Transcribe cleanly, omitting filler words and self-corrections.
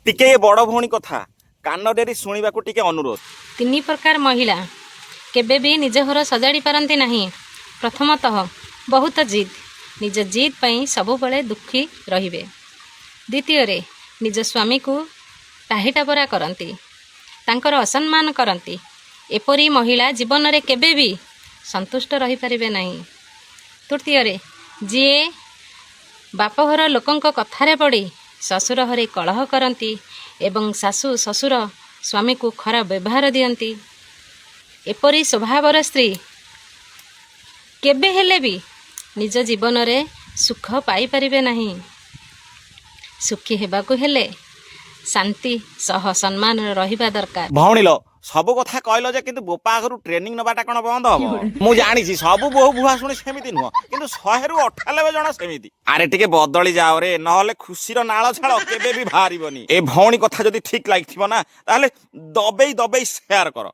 टिके ये बड़ भौणी कथा कान डेरी शुणा टिके अनुरोध। तीन प्रकार महिला केबे भी निज घर सजाड़ी पारती नहीं। प्रथमतः बहुत जिद, निज जिद पई सबुबले दुखी रहिबे। द्वितीय निज स्वामी को टाहीटापरा करती, तांकर असम्मान करती। एपरी महिला जीवन रे केबे भी संतुष्ट रही पारिबे नहीं। तृतीय जी बापघर लोकंक कथारे पड़ी ससुर घरे कलह करती एवं सासु ससुर स्वामी को खराब व्यवहार दियंती। एपरी स्वभावर स्त्री केबे हेले भी निज जीवन रे सुख पाई परिबे नहीं। सुखी हेबाकु हेले शांति सह सम्मान रहिबा दरकार। भौणी लो सब कथा कहल जे किंतु बोपा आगरु ट्रेनिंग नबाटा कोन बंद हम मु जानि छी सब बहु बुहा सुनी सेमिति नुह किंतु 100 रु 98 जण सेमिति। अरे टिके बदली जाओ रे नहले खुशीर नाळ छाळ केबे भी बाहरिबनी। ए भौणी कथा जदी ठीक लागिथिबो ना ताले दबेई दबेई शेयर करो।